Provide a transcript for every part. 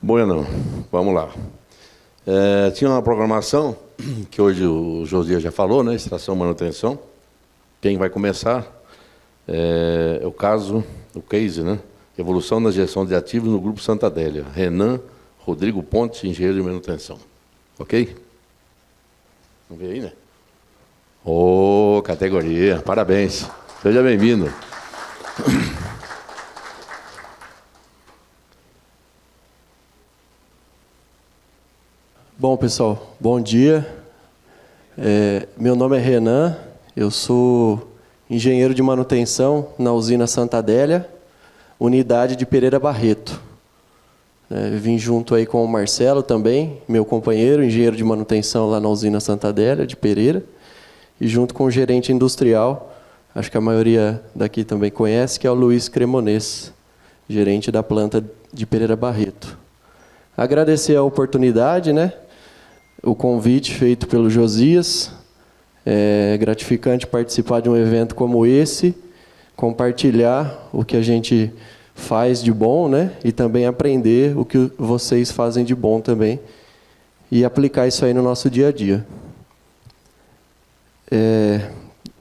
Bueno, vamos lá. Tinha uma programação, que hoje o Josias já falou, né? Extração e manutenção. Quem vai começar é o case, né? Evolução na gestão de ativos no Grupo Santa Adélia. Renan Rodrigo Pontes, engenheiro de manutenção. Ok? Vamos ver aí, né? Ô, categoria, parabéns. Seja bem-vindo. Bom, pessoal, bom dia. Meu nome é Renan, eu sou engenheiro de manutenção na usina Santa Adélia, unidade de Pereira Barreto. Vim junto aí com o Marcelo também, meu companheiro, engenheiro de manutenção lá na usina Santa Adélia, de Pereira, e junto com o gerente industrial, acho que a maioria daqui também conhece, que é o Luiz Cremonês, gerente da planta de Pereira Barreto. Agradecer a oportunidade, né? O convite feito pelo Josias. É gratificante participar de um evento como esse, compartilhar o que a gente faz de bom, né? E também aprender o que vocês fazem de bom também e aplicar isso aí no nosso dia a dia.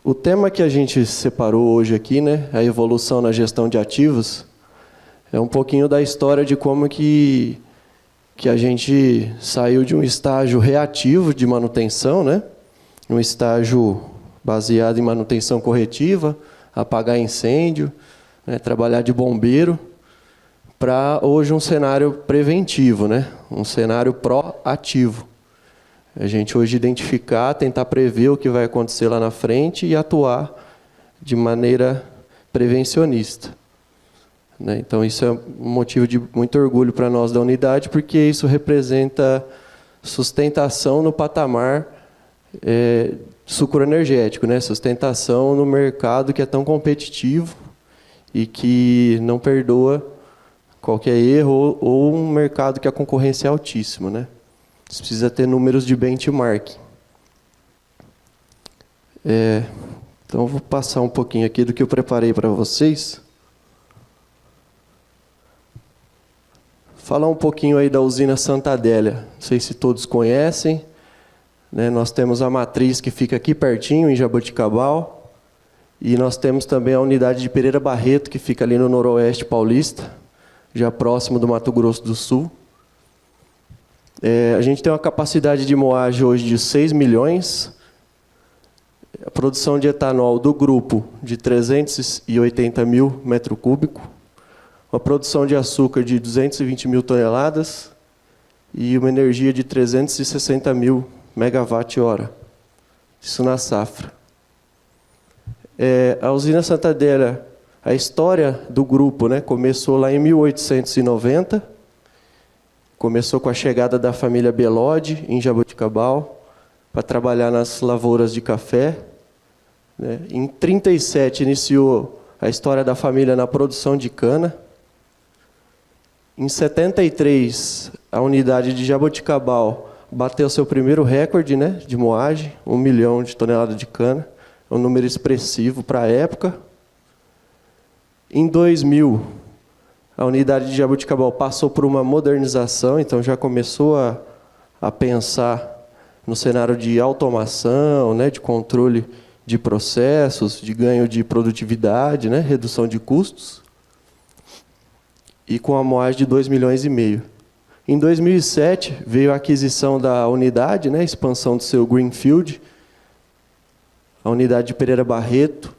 O tema que a gente separou hoje aqui, né? A evolução na gestão de ativos, é um pouquinho da história de como que a gente saiu de um estágio reativo de manutenção, né? Um estágio baseado em manutenção corretiva, apagar incêndio, né? Trabalhar de bombeiro, para hoje um cenário preventivo, né? Um cenário proativo. A gente hoje identificar, tentar prever o que vai acontecer lá na frente e atuar de maneira prevencionista. Então, isso é um motivo de muito orgulho para nós da unidade, porque isso representa sustentação no patamar sucroenergético, né? Sustentação no mercado que é tão competitivo e que não perdoa qualquer erro, ou um mercado que a concorrência é altíssima, né? Você precisa ter números de benchmark. Então, eu vou passar um pouquinho aqui do que eu preparei para vocês. Falar um pouquinho aí da usina Santa Adélia. Não sei se todos conhecem, né? Nós temos a matriz que fica aqui pertinho, em Jaboticabal, e nós temos também a unidade de Pereira Barreto, que fica ali no noroeste paulista, já próximo do Mato Grosso do Sul. A gente tem uma capacidade de moagem hoje de 6 milhões, a produção de etanol do grupo de 380 mil metros cúbicos, uma produção de açúcar de 220 mil toneladas e uma energia de 360 mil megawatt-hora. Isso na safra. A usina Santa Adélia, a história do grupo, né, começou lá em 1890. Começou com a chegada da família Belode, em Jaboticabal, para trabalhar nas lavouras de café. Em 1937, iniciou a história da família na produção de cana. Em 1973, a unidade de Jaboticabal bateu seu primeiro recorde, né, de moagem, 1 milhão de toneladas de cana, um número expressivo para a época. Em 2000, a unidade de Jaboticabal passou por uma modernização, então já começou a pensar no cenário de automação, né, de controle de processos, de ganho de produtividade, né, redução de custos, e com a moagem de 2,5 milhões. Em 2007, veio a aquisição da unidade, né, expansão do seu Greenfield. A unidade de Pereira Barreto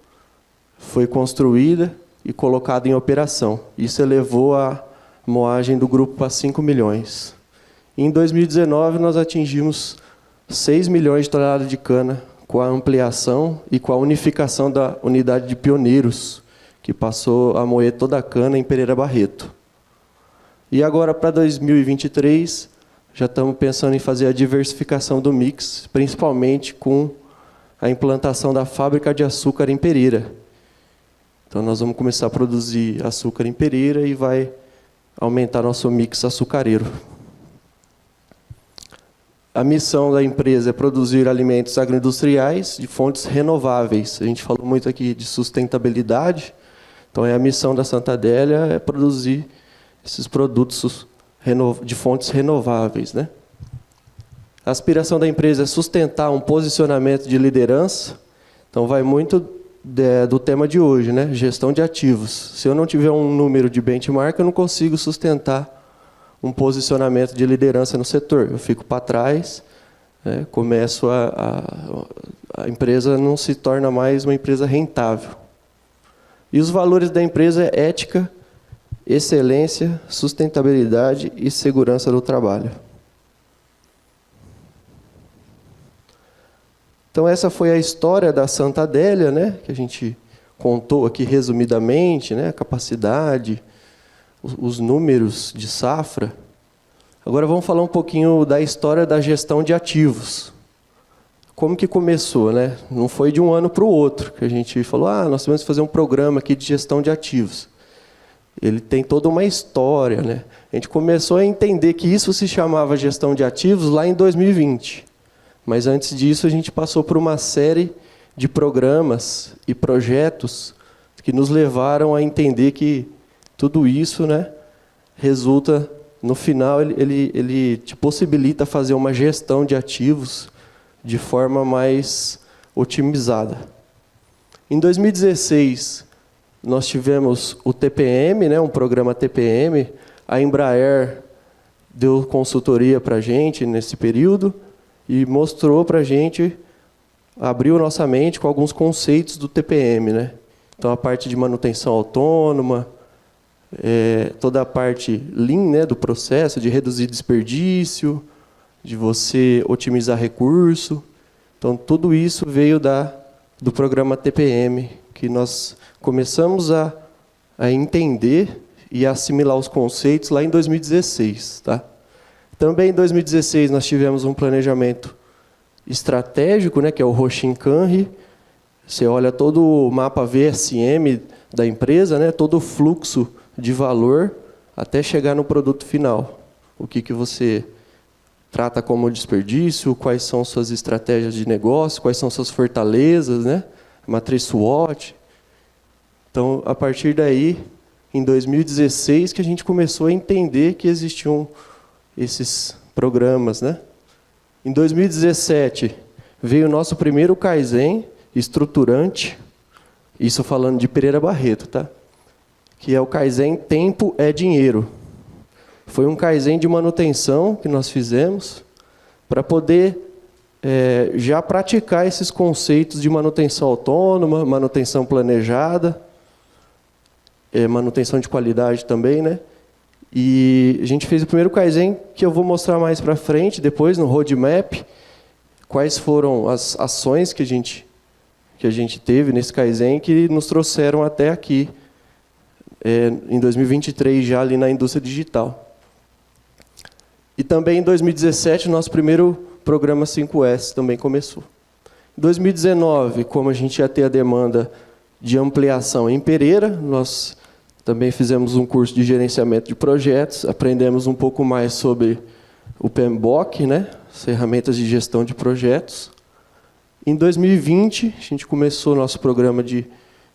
foi construída e colocada em operação. Isso elevou a moagem do grupo para 5 milhões. Em 2019, nós atingimos 6 milhões de toneladas de cana, com a ampliação e com a unificação da unidade de Pioneiros, que passou a moer toda a cana em Pereira Barreto. E agora, para 2023, já estamos pensando em fazer a diversificação do mix, principalmente com a implantação da fábrica de açúcar em Pereira. Então, nós vamos começar a produzir açúcar em Pereira e vai aumentar nosso mix açucareiro. A missão da empresa é produzir alimentos agroindustriais de fontes renováveis. A gente falou muito aqui de sustentabilidade. Então, a missão da Santa Adélia é produzir esses produtos de fontes renováveis, né? A aspiração da empresa é sustentar um posicionamento de liderança, então vai muito do tema de hoje, né? Gestão de ativos. Se eu não tiver um número de benchmark, eu não consigo sustentar um posicionamento de liderança no setor. Eu fico para trás, né? A empresa não se torna mais uma empresa rentável. E os valores da empresa é ética, excelência, sustentabilidade e segurança do trabalho. Então, essa foi a história da Santa Adélia, né, que a gente contou aqui resumidamente, né, a capacidade, os números de safra. Agora vamos falar um pouquinho da história da gestão de ativos. Como que começou, né? Não foi de um ano para o outro que a gente falou, nós temos que fazer um programa aqui de gestão de ativos. Ele tem toda uma história, né? A gente começou a entender que isso se chamava gestão de ativos lá em 2020. Mas antes disso, a gente passou por uma série de programas e projetos que nos levaram a entender que tudo isso, né, resulta, no final, ele te possibilita fazer uma gestão de ativos de forma mais otimizada. Em 2016, nós tivemos o TPM, né, um programa TPM. A Embraer deu consultoria para a gente nesse período e mostrou para a gente, abriu nossa mente com alguns conceitos do TPM, né? Então, a parte de manutenção autônoma, toda a parte Lean, né, do processo, de reduzir desperdício, de você otimizar recurso. Então, tudo isso veio do programa TPM, que nós começamos a entender e a assimilar os conceitos lá em 2016. Tá? Também em 2016 nós tivemos um planejamento estratégico, né, que é o Roshin-Kanri. Você olha todo o mapa VSM da empresa, né, todo o fluxo de valor até chegar no produto final. O que você trata como desperdício, quais são suas estratégias de negócio, quais são suas fortalezas, né? Matriz SWOT. Então, a partir daí, em 2016, que a gente começou a entender que existiam esses programas, né? Em 2017, veio o nosso primeiro Kaizen estruturante, isso falando de Pereira Barreto, tá? Que é o Kaizen Tempo é Dinheiro. Foi um Kaizen de manutenção que nós fizemos para poder já praticar esses conceitos de manutenção autônoma, manutenção planejada, manutenção de qualidade também, né? E a gente fez o primeiro Kaizen, que eu vou mostrar mais para frente, depois, no roadmap, quais foram as ações que a gente teve nesse Kaizen que nos trouxeram até aqui, em 2023, já ali na indústria digital. E também em 2017, o nosso primeiro programa 5S também começou. Em 2019, como a gente ia ter a demanda de ampliação em Pereira, nós também fizemos um curso de gerenciamento de projetos, aprendemos um pouco mais sobre o PMBOK, né, as ferramentas de gestão de projetos. Em 2020, a gente começou o nosso programa de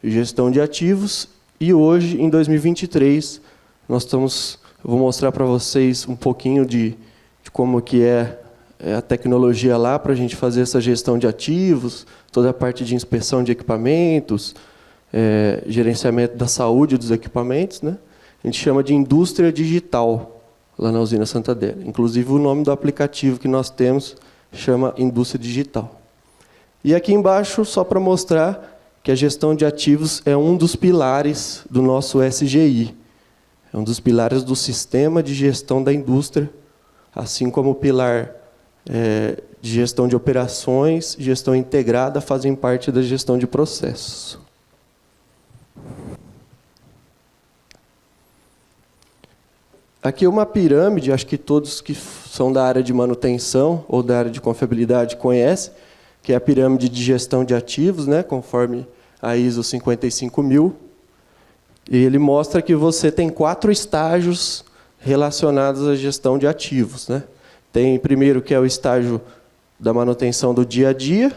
gestão de ativos e hoje, em 2023, nós estamos... Eu vou mostrar para vocês um pouquinho de como que é a tecnologia lá para a gente fazer essa gestão de ativos, toda a parte de inspeção de equipamentos, gerenciamento da saúde dos equipamentos, né? A gente chama de indústria digital, lá na usina Santa Adélia. Inclusive, o nome do aplicativo que nós temos chama Indústria Digital. E aqui embaixo, só para mostrar que a gestão de ativos é um dos pilares do nosso SGI. É um dos pilares do sistema de gestão da indústria, assim como o pilar de gestão de operações, gestão integrada, fazem parte da gestão de processos. Aqui é uma pirâmide, acho que todos que são da área de manutenção ou da área de confiabilidade conhecem, que é a pirâmide de gestão de ativos, né, conforme a ISO 55000. E ele mostra que você tem 4 estágios relacionados à gestão de ativos, né? Tem primeiro que é o estágio da manutenção do dia a dia.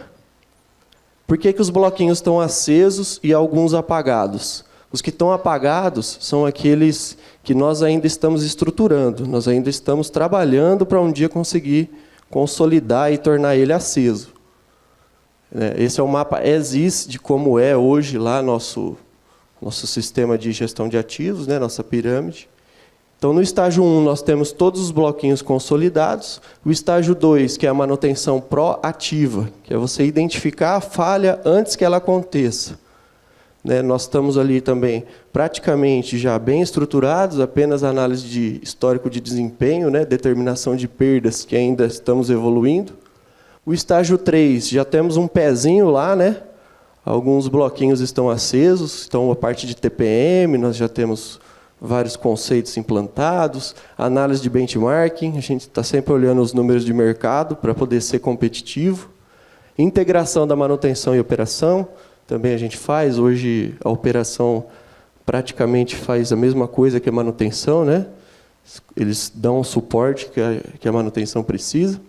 Por que os bloquinhos estão acesos e alguns apagados? Os que estão apagados são aqueles que nós ainda estamos estruturando, nós ainda estamos trabalhando para um dia conseguir consolidar e tornar ele aceso. Esse é o mapa as-is de como é hoje lá nosso sistema de gestão de ativos, né, nossa pirâmide. Então, no estágio 1, nós temos todos os bloquinhos consolidados. O estágio 2, que é a manutenção proativa, que é você identificar a falha antes que ela aconteça. Nós estamos ali também praticamente já bem estruturados, apenas análise de histórico de desempenho, determinação de perdas, que ainda estamos evoluindo. O estágio 3, já temos um pezinho lá, alguns bloquinhos estão acesos, então a parte de TPM, nós já temos vários conceitos implantados, análise de benchmarking, a gente está sempre olhando os números de mercado para poder ser competitivo. Integração da manutenção e operação, também a gente faz. Hoje a operação praticamente faz a mesma coisa que a manutenção, Eles dão o suporte que a manutenção precisa.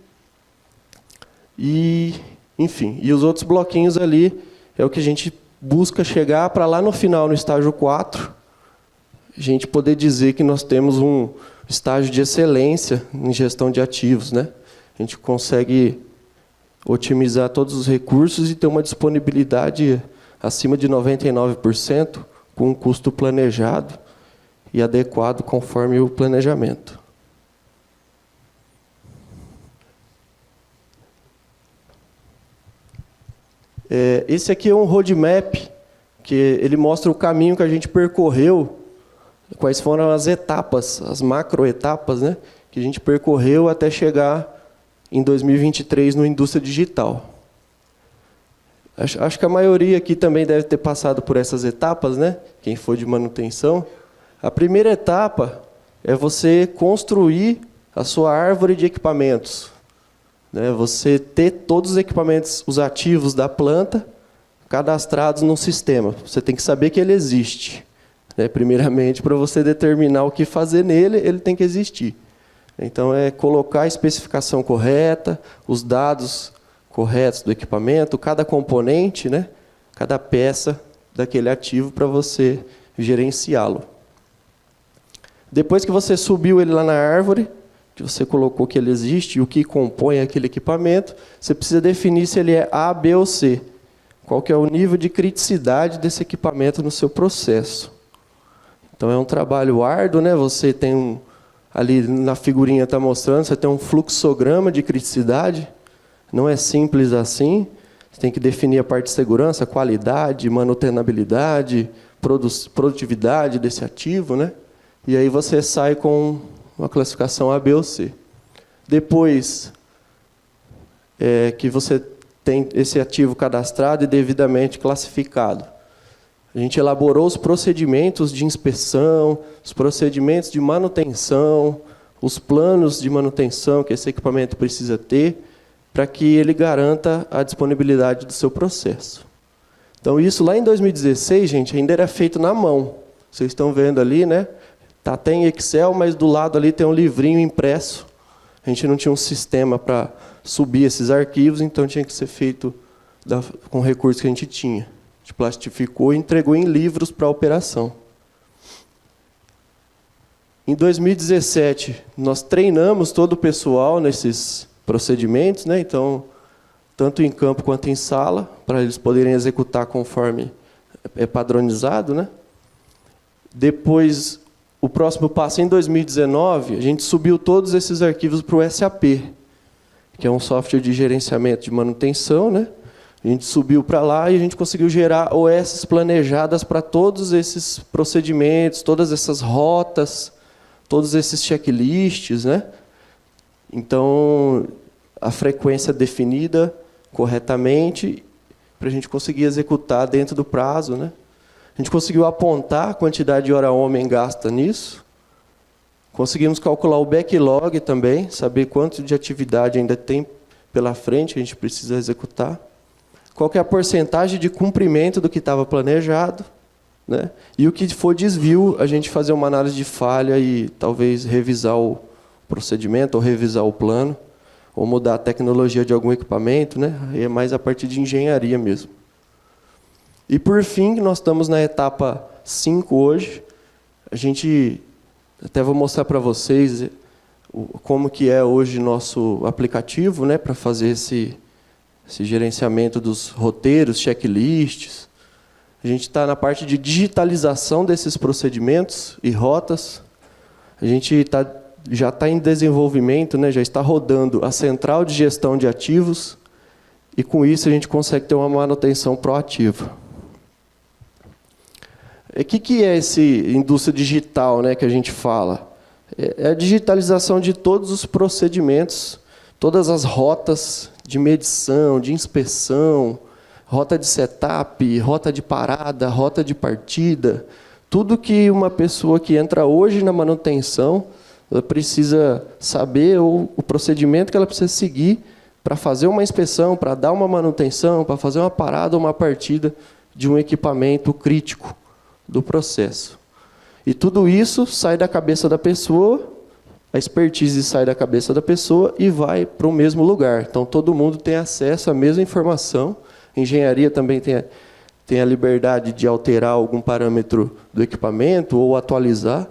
E, enfim, e os outros bloquinhos ali é o que a gente busca chegar para lá no final, no estágio 4, a gente poder dizer que nós temos um estágio de excelência em gestão de ativos. A gente consegue otimizar todos os recursos e ter uma disponibilidade acima de 99%, com um custo planejado e adequado conforme o planejamento. Esse aqui é um roadmap, que ele mostra o caminho que a gente percorreu, quais foram as etapas, as macroetapas, que a gente percorreu até chegar em 2023 no Indústria Digital. Acho que a maioria aqui também deve ter passado por essas etapas, quem for de manutenção. A primeira etapa é você construir a sua árvore de equipamentos. Você ter todos os equipamentos, os ativos da planta, cadastrados num sistema. Você tem que saber que ele existe. Primeiramente, para você determinar o que fazer nele, ele tem que existir. Então, é colocar a especificação correta, os dados corretos do equipamento, cada componente, cada peça daquele ativo para você gerenciá-lo. Depois que você subiu ele lá na árvore, que você colocou que ele existe e o que compõe aquele equipamento, você precisa definir se ele é A, B ou C. Qual que é o nível de criticidade desse equipamento no seu processo. Então, é um trabalho árduo, Você tem ali na figurinha está mostrando, você tem um fluxograma de criticidade. Não é simples assim. Você tem que definir a parte de segurança, qualidade, manutenabilidade, produtividade desse ativo, E aí você sai com uma classificação A, B ou C. Depois que você tem esse ativo cadastrado e devidamente classificado, a gente elaborou os procedimentos de inspeção, os procedimentos de manutenção, os planos de manutenção que esse equipamento precisa ter para que ele garanta a disponibilidade do seu processo. Então, isso lá em 2016, gente, ainda era feito na mão. Vocês estão vendo ali, Tá até em Excel, mas do lado ali tem um livrinho impresso. A gente não tinha um sistema para subir esses arquivos, então tinha que ser feito com o recurso que a gente tinha. A gente plastificou e entregou em livros para a operação. Em 2017, nós treinamos todo o pessoal nesses procedimentos, então, tanto em campo quanto em sala, para eles poderem executar conforme é padronizado. Depois, o próximo passo, em 2019, a gente subiu todos esses arquivos para o SAP, que é um software de gerenciamento de manutenção. A gente subiu para lá e a gente conseguiu gerar OS planejadas para todos esses procedimentos, todas essas rotas, todos esses checklists. Então, a frequência definida corretamente para a gente conseguir executar dentro do prazo. A gente conseguiu apontar a quantidade de hora homem gasta nisso. Conseguimos calcular o backlog também, saber quanto de atividade ainda tem pela frente que a gente precisa executar. Qual que é a porcentagem de cumprimento do que estava planejado. E o que for desvio, a gente fazer uma análise de falha e talvez revisar o procedimento ou revisar o plano, ou mudar a tecnologia de algum equipamento. Aí é mais a partir de engenharia mesmo. E por fim, nós estamos na etapa 5 hoje. A gente, até vou mostrar para vocês como que é hoje nosso aplicativo, né, para fazer esse gerenciamento dos roteiros, checklists. A gente está na parte de digitalização desses procedimentos e rotas. A gente já está em desenvolvimento, né, já está rodando a central de gestão de ativos, e com isso a gente consegue ter uma manutenção proativa. O que é esse indústria digital, né, que a gente fala? É a digitalização de todos os procedimentos, todas as rotas de medição, de inspeção, rota de setup, rota de parada, rota de partida, tudo que uma pessoa que entra hoje na manutenção, ela precisa saber o procedimento que ela precisa seguir para fazer uma inspeção, para dar uma manutenção, para fazer uma parada ou uma partida de um equipamento crítico do processo. E tudo isso sai da cabeça da pessoa, a expertise sai da cabeça da pessoa e vai para o mesmo lugar. Então, todo mundo tem acesso à mesma informação. A engenharia também tem a liberdade de alterar algum parâmetro do equipamento ou atualizar.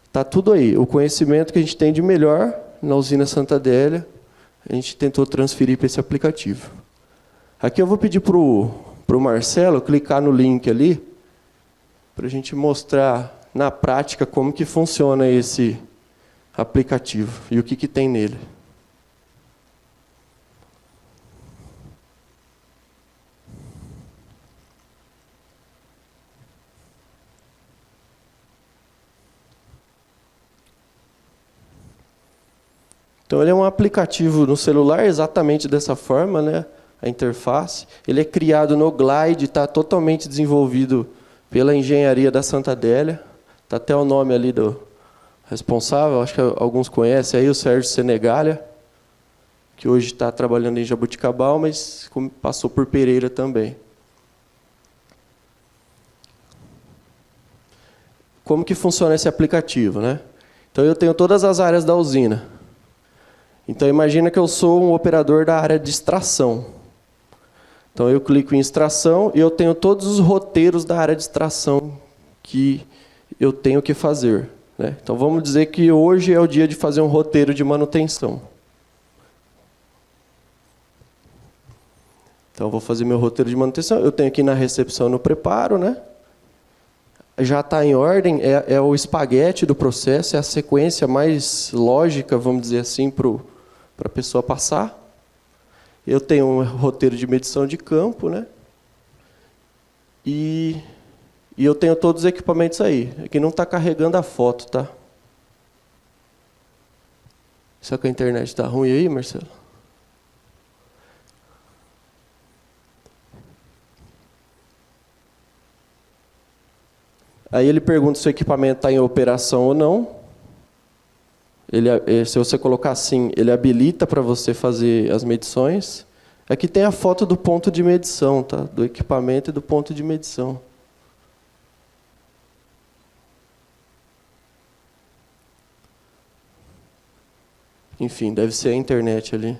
Está tudo aí. O conhecimento que a gente tem de melhor na usina Santa Adélia, a gente tentou transferir para esse aplicativo. Aqui eu vou pedir para o Marcelo clicar no link ali, para a gente mostrar na prática como que funciona esse aplicativo e o que tem nele. Então, ele é um aplicativo no celular exatamente dessa forma, né? A interface. Ele é criado no Glide, está totalmente desenvolvido pela engenharia da Santa Adélia. Está até o nome ali do responsável, acho que alguns conhecem aí, o Sérgio Senegalha, que hoje está trabalhando em Jaboticabal, mas passou por Pereira também. Como que funciona esse aplicativo, né? Então, eu tenho todas as áreas da usina. Então, imagina que eu sou um operador da área de extração. Então, eu clico em extração e eu tenho todos os roteiros da área de extração que eu tenho que fazer, né? Então, vamos dizer que hoje é o dia de fazer um roteiro de manutenção. Então, eu vou fazer meu roteiro de manutenção. Eu tenho aqui na recepção, no preparo, né? Já está em ordem, é o espaguete do processo, é a sequência mais lógica, vamos dizer assim, para a pessoa passar. Eu tenho um roteiro de medição de campo, né? E eu tenho todos os equipamentos aí. Aqui não está carregando a foto, tá? Será que a internet está ruim aí, Marcelo? Aí ele pergunta se o equipamento está em operação ou não. Se você colocar assim, ele habilita para você fazer as medições. Aqui tem a foto do ponto de medição, tá? Do equipamento e do ponto de medição. Enfim, deve ser a internet ali.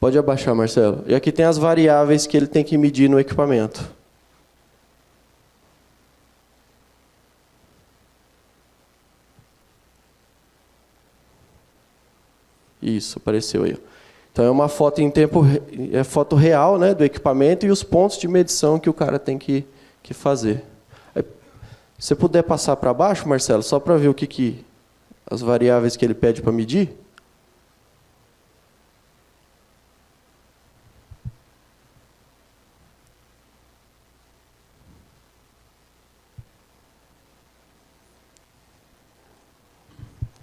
Pode abaixar, Marcelo. E aqui tem as variáveis que ele tem que medir no equipamento. Isso, apareceu aí. Então, é uma foto em tempo, é foto real, né, do equipamento e os pontos de medição que o cara tem que fazer. Aí, se você puder passar para baixo, Marcelo, só para ver o que as variáveis que ele pede para medir.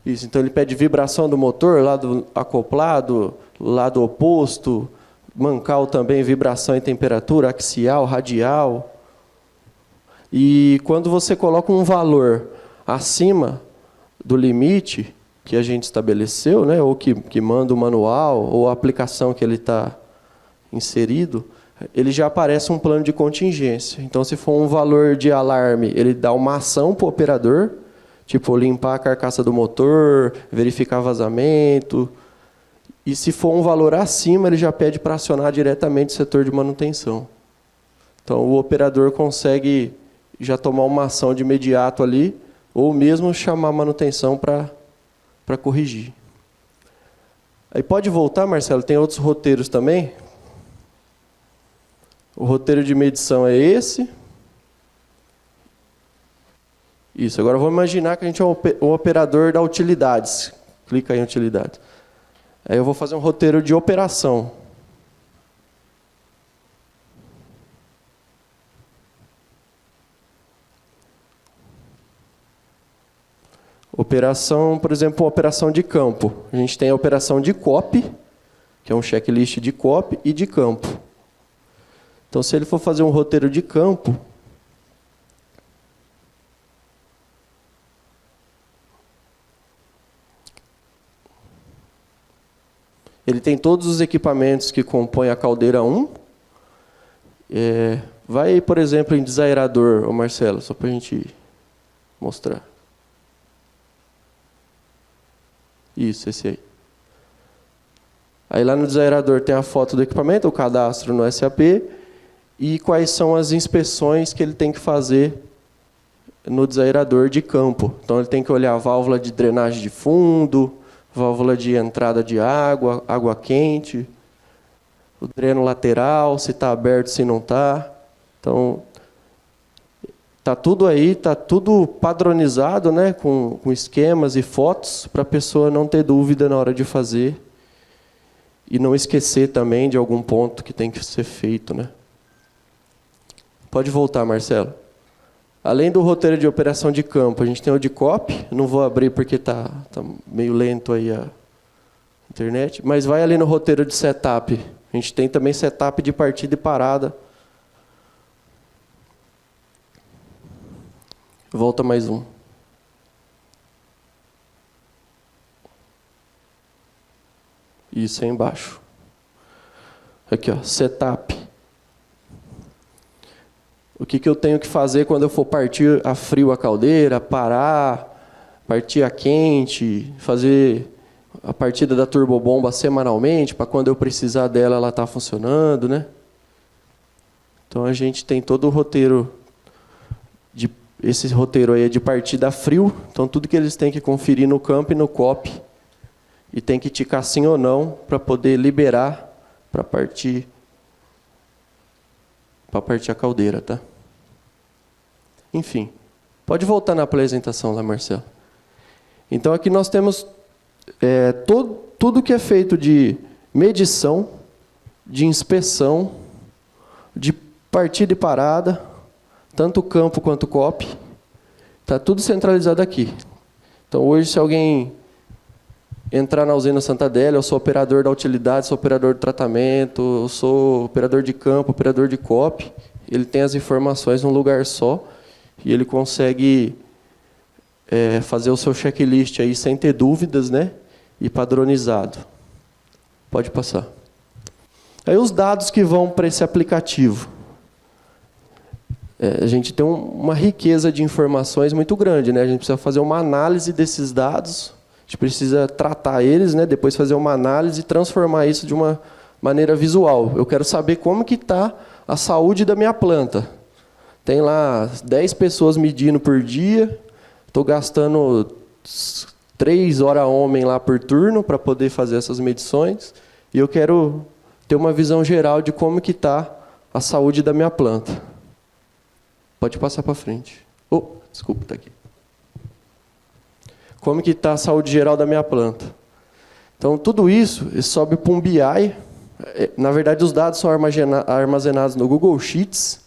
Isso, então ele pede vibração do motor, lado acoplado, lado oposto, mancal também, vibração e temperatura, axial, radial. E quando você coloca um valor acima do limite que a gente estabeleceu, né, ou que manda o manual, ou a aplicação que ele está inserido, ele já aparece um plano de contingência. Então, se for um valor de alarme, ele dá uma ação para o operador, tipo, limpar a carcaça do motor, verificar vazamento. E se for um valor acima, ele já pede para acionar diretamente o setor de manutenção. Então, o operador consegue já tomar uma ação de imediato ali, ou mesmo chamar a manutenção para corrigir. Aí pode voltar, Marcelo, tem outros roteiros também. O roteiro de medição é esse. Isso, agora vamos imaginar que a gente é um operador da utilidades. Clica aí em utilidades. Aí eu vou fazer um roteiro de operação. Operação, por exemplo, uma operação de campo. A gente tem a operação de copy, que é um checklist de copy, e de campo. Então, se ele for fazer um roteiro de campo, ele tem todos os equipamentos que compõem a caldeira 1. Vai, por exemplo, em desaerador, ô Marcelo, só para a gente mostrar. Isso, esse aí. Aí lá no desaerador tem a foto do equipamento, o cadastro no SAP, e quais são as inspeções que ele tem que fazer no desaerador de campo. Então ele tem que olhar a válvula de drenagem de fundo, válvula de entrada de água, água quente, o dreno lateral, se está aberto, se não está. Então, está tudo aí, está tudo padronizado, né, com esquemas e fotos, para a pessoa não ter dúvida na hora de fazer e não esquecer também de algum ponto que tem que ser feito, né? Pode voltar, Marcelo. Além do roteiro de operação de campo, a gente tem o de copy. Não vou abrir porque tá meio lento aí a internet, mas vai ali no roteiro de setup. A gente tem também setup de partida e parada. Volta mais um. Isso aí embaixo. Aqui, ó, setup. O que eu tenho que fazer quando eu for partir a frio a caldeira, parar, partir a quente, fazer a partida da turbobomba semanalmente, para quando eu precisar dela, ela está funcionando, né? Então a gente tem todo o roteiro esse roteiro aí é de partida a frio, então tudo que eles têm que conferir no campo e no copy, e tem que ticar sim ou não para poder liberar para partir a caldeira, tá? Enfim, pode voltar na apresentação lá, Marcelo. Então aqui nós temos tudo que é feito de medição, de inspeção, de partida e parada, tanto o campo quanto o copy, está tudo centralizado aqui. Então, hoje, se alguém entrar na usina Santa Adélia, eu sou operador da utilidade, sou operador de tratamento, eu sou operador de campo, operador de copy, ele tem as informações num lugar só e ele consegue fazer o seu checklist aí sem ter dúvidas, né? E padronizado. Pode passar. Aí os dados que vão para esse aplicativo. A gente tem uma riqueza de informações muito grande, né? A gente precisa fazer uma análise desses dados, a gente precisa tratar eles, né? Depois fazer uma análise e transformar isso de uma maneira visual. Eu quero saber como que está a saúde da minha planta. Tem lá 10 pessoas medindo por dia, estou gastando 3 horas homem lá por turno para poder fazer essas medições, e eu quero ter uma visão geral de como que está a saúde da minha planta. Pode passar para frente. Desculpa, está aqui. Como que está a saúde geral da minha planta? Então, tudo isso sobe para um BI. Na verdade, os dados são armazenados no Google Sheets,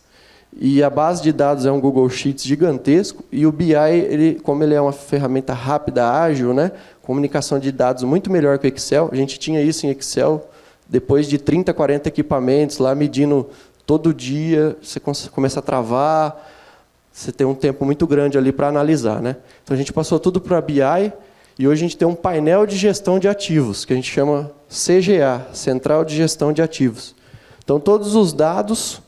e a base de dados é um Google Sheets gigantesco, e o BI, como ele é uma ferramenta rápida, ágil, né? Comunicação de dados muito melhor que o Excel. A gente tinha isso em Excel, depois de 30, 40 equipamentos lá medindo todo dia, você começa a travar, você tem um tempo muito grande ali para analisar, né? Então a gente passou tudo para BI, e hoje a gente tem um painel de gestão de ativos, que a gente chama CGA, Central de Gestão de Ativos. Então todos os dados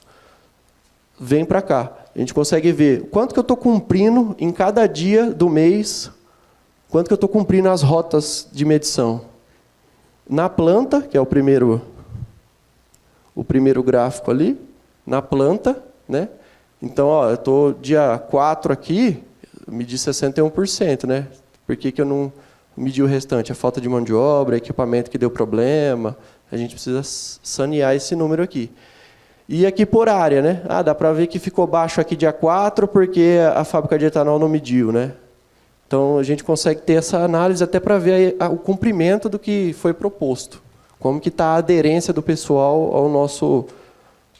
vêm para cá. A gente consegue ver quanto que eu estou cumprindo em cada dia do mês, quanto que eu estou cumprindo as rotas de medição. Na planta, que é o primeiro gráfico ali, na planta, né? Então, ó, eu estou dia 4 aqui, medi 61%, né? Por que eu não medi o restante? A falta de mão de obra, equipamento que deu problema. A gente precisa sanear esse número aqui. E aqui por área, né? Ah, dá para ver que ficou baixo aqui dia 4 porque a fábrica de etanol não mediu, né? Então, a gente consegue ter essa análise até para ver o cumprimento do que foi proposto. Como que está a aderência do pessoal ao nosso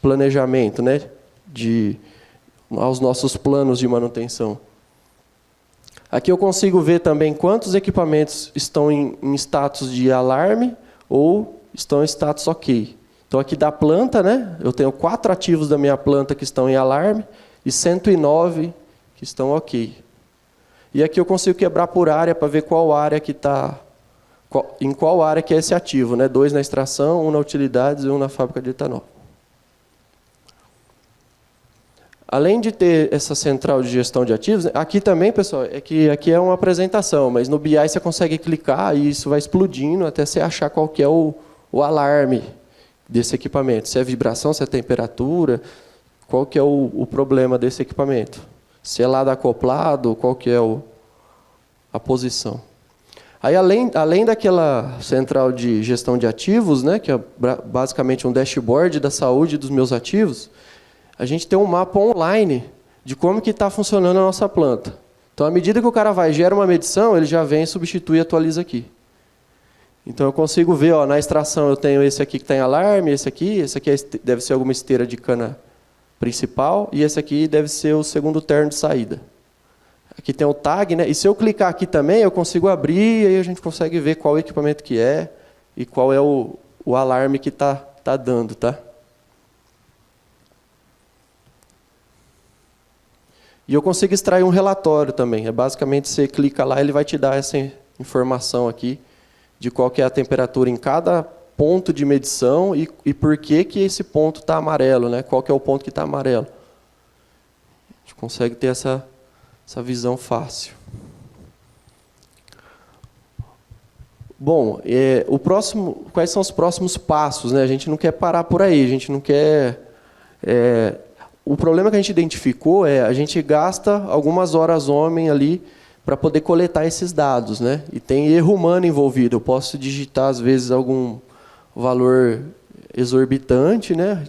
planejamento, né? Aos nossos planos de manutenção. Aqui eu consigo ver também quantos equipamentos estão em status de alarme ou estão em status ok. Então, aqui da planta, né, eu tenho 4 ativos da minha planta que estão em alarme e 109 que estão ok. E aqui eu consigo quebrar por área para ver qual área que está, em qual área que é esse ativo, né? 2 na extração, 1 na utilidades e 1 na fábrica de etanol. Além de ter essa central de gestão de ativos, aqui também, pessoal, aqui é uma apresentação, mas no BI você consegue clicar e isso vai explodindo até você achar qual que é o alarme desse equipamento. Se é vibração, se é temperatura, qual que é o problema desse equipamento. Se é lado acoplado, qual que é a posição. Aí, além daquela central de gestão de ativos, né, que é basicamente um dashboard da saúde dos meus ativos, a gente tem um mapa online de como que está funcionando a nossa planta. Então, à medida que o cara gera uma medição, ele já vem, substitui e atualiza aqui. Então, eu consigo ver, ó, na extração eu tenho esse aqui que está em alarme, esse aqui deve ser alguma esteira de cana principal, e esse aqui deve ser o segundo terno de saída. Aqui tem o tag, né? E se eu clicar aqui também, eu consigo abrir, e aí a gente consegue ver qual equipamento que é e qual é o alarme que está dando, tá? E eu consigo extrair um relatório também. É basicamente, você clica lá, ele vai te dar essa informação aqui de qual que é a temperatura em cada ponto de medição e por que esse ponto está amarelo, né? Qual que é o ponto que está amarelo. A gente consegue ter essa visão fácil. Bom, quais são os próximos passos, né? A gente não quer parar por aí, a gente não quer... O problema que a gente identificou a gente gasta algumas horas homem ali para poder coletar esses dados, né? E tem erro humano envolvido. Eu posso digitar, às vezes, algum valor exorbitante, né?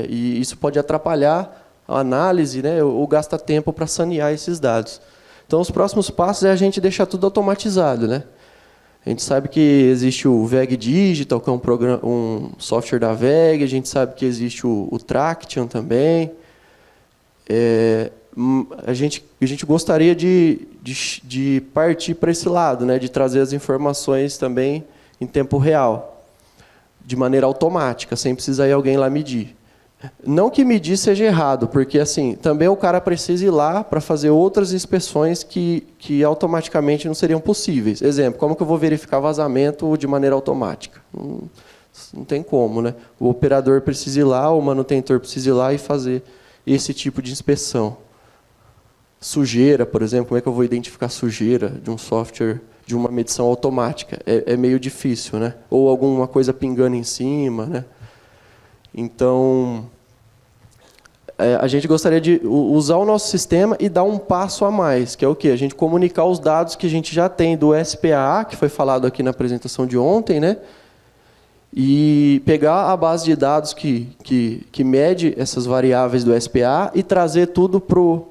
E isso pode atrapalhar a análise, né? Ou gasta tempo para sanear esses dados. Então, os próximos passos é a gente deixar tudo automatizado, né? A gente sabe que existe o VEG Digital, que é um software da VEG. A gente sabe que existe o Traction também. A gente gostaria de partir para esse lado, né, de trazer as informações também em tempo real, de maneira automática, sem precisar ir alguém lá medir. Não que medir seja errado, porque assim, também o cara precisa ir lá para fazer outras inspeções que automaticamente não seriam possíveis. Exemplo, como que eu vou verificar vazamento de maneira automática? Não tem como, né? O operador precisa ir lá, o manutentor precisa ir lá e fazer esse tipo de inspeção. Sujeira, por exemplo, como é que eu vou identificar sujeira de um software, de uma medição automática? É meio difícil, né? Ou alguma coisa pingando em cima, né? Então, a gente gostaria de usar o nosso sistema e dar um passo a mais, que é o quê? A gente comunicar os dados que a gente já tem do SPAA, que foi falado aqui na apresentação de ontem, né? E pegar a base de dados que mede essas variáveis do SPA e trazer tudo para o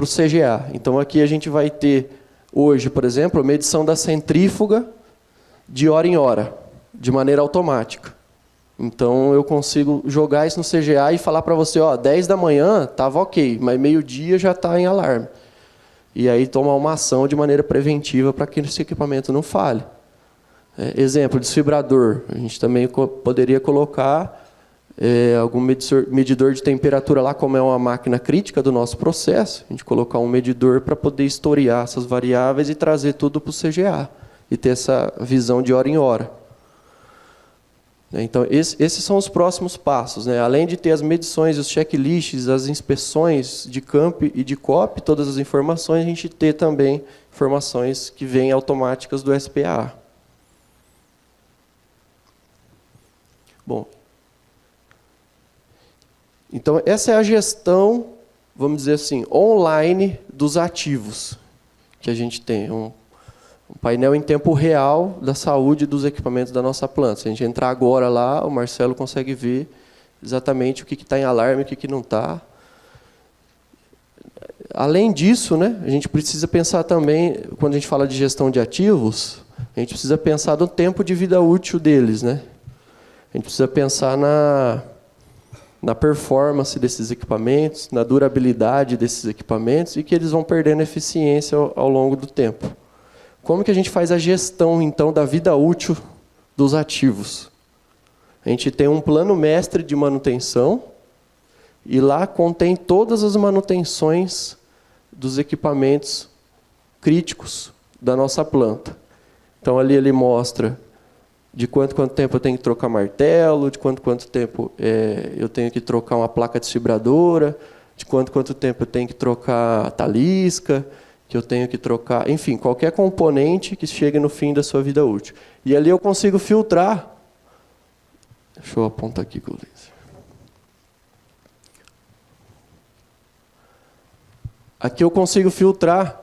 CGA. Então, aqui a gente vai ter, hoje, por exemplo, a medição da centrífuga de hora em hora, de maneira automática. Então, eu consigo jogar isso no CGA e falar para você, ó, 10 da manhã estava ok, mas meio-dia já está em alarme. E aí, tomar uma ação de maneira preventiva para que esse equipamento não falhe. Exemplo, desfibrador. A gente também poderia colocar algum medidor de temperatura lá, como é uma máquina crítica do nosso processo. A gente colocar um medidor para poder historiar essas variáveis e trazer tudo para o CGA. E ter essa visão de hora em hora. Então, esses são os próximos passos, né? Além de ter as medições, os checklists, as inspeções de CAMP e de COP, todas as informações, a gente ter também informações que vêm automáticas do SPA. Bom, Então, essa é a gestão, vamos dizer assim, online dos ativos que a gente tem. Um painel em tempo real da saúde dos equipamentos da nossa planta. Se a gente entrar agora lá, o Marcelo consegue ver exatamente o que está em alarme e o que não está. Além disso, né, a gente precisa pensar também, quando a gente fala de gestão de ativos, a gente precisa pensar no tempo de vida útil deles, né? A gente precisa pensar na performance desses equipamentos, na durabilidade desses equipamentos e que eles vão perdendo eficiência ao longo do tempo. Como que a gente faz a gestão, então, da vida útil dos ativos? A gente tem um plano mestre de manutenção e lá contém todas as manutenções dos equipamentos críticos da nossa planta. Então, ali ele mostra de quanto tempo eu tenho que trocar martelo, de quanto tempo eu tenho que trocar uma placa desfibradora, de quanto tempo eu tenho que trocar talisca, que eu tenho que trocar, enfim, qualquer componente que chegue no fim da sua vida útil. E ali eu consigo filtrar. Deixa eu apontar aqui com o laser. Aqui eu consigo filtrar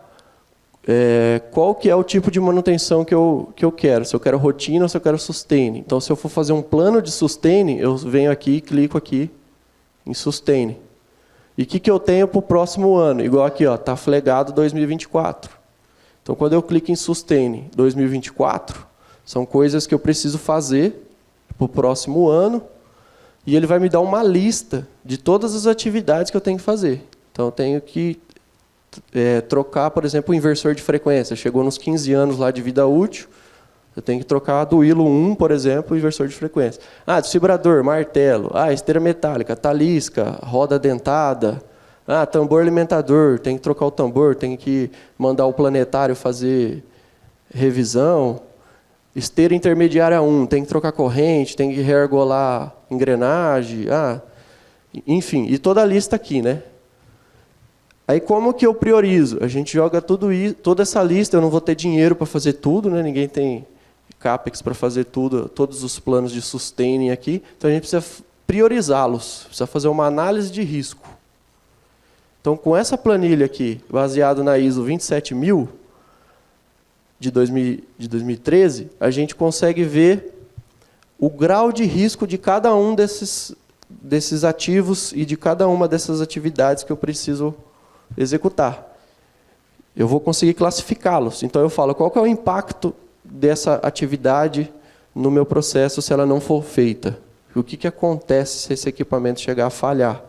qual que é o tipo de manutenção que eu quero. Se eu quero rotina ou se eu quero sustain. Então, se eu for fazer um plano de sustain, eu venho aqui e clico aqui em sustain. E o que eu tenho para o próximo ano? Igual aqui, está flegado 2024. Então, quando eu clico em sustain 2024, são coisas que eu preciso fazer para o próximo ano. E ele vai me dar uma lista de todas as atividades que eu tenho que fazer. Então, eu tenho que trocar, por exemplo, o inversor de frequência. Chegou nos 15 anos lá de vida útil, eu tenho que trocar do hilo 1, por exemplo, o inversor de frequência. Desfibrador, martelo, esteira metálica, talisca, roda dentada, tambor alimentador, tem que trocar o tambor, tem que mandar o planetário fazer revisão. Esteira intermediária 1, tem que trocar corrente, tem que reargolar engrenagem, enfim, e toda a lista aqui, né? Aí como que eu priorizo? A gente joga toda essa lista, eu não vou ter dinheiro para fazer tudo, né? Ninguém tem CAPEX para fazer tudo, todos os planos de sustaining aqui, então a gente precisa priorizá-los, precisa fazer uma análise de risco. Então, com essa planilha aqui, baseada na ISO 27000, de 2013, a gente consegue ver o grau de risco de cada um desses ativos e de cada uma dessas atividades que eu preciso executar. Eu vou conseguir classificá-los. Então, eu falo qual que é o impacto dessa atividade no meu processo se ela não for feita. O que acontece se esse equipamento chegar a falhar?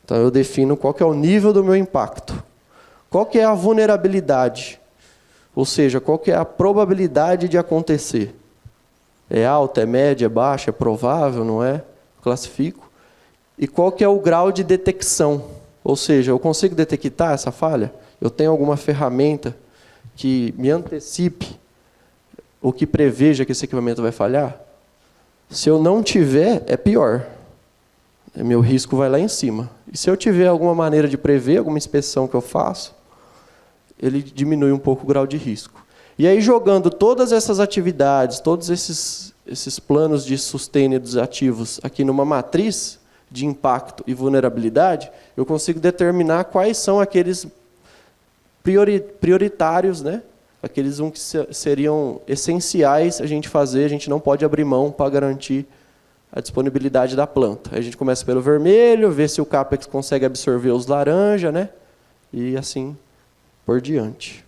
Então, eu defino qual que é o nível do meu impacto. Qual que é a vulnerabilidade? Ou seja, qual que é a probabilidade de acontecer? É alta, é média, é baixa, é provável, não é? Classifico. E qual que é o grau de detecção? Ou seja, eu consigo detectar essa falha? Eu tenho alguma ferramenta que me antecipe ou que preveja que esse equipamento vai falhar? Se eu não tiver, é pior. Meu risco vai lá em cima. E se eu tiver alguma maneira de prever, alguma inspeção que eu faço, ele diminui um pouco o grau de risco. E aí, jogando todas essas atividades, todos esses planos de sustain dos ativos aqui numa matriz de impacto e vulnerabilidade, eu consigo determinar quais são aqueles prioritários, né? Aqueles que seriam essenciais a gente fazer, a gente não pode abrir mão para garantir a disponibilidade da planta. Aí a gente começa pelo vermelho, vê se o CAPEX consegue absorver os laranja, né? E assim por diante.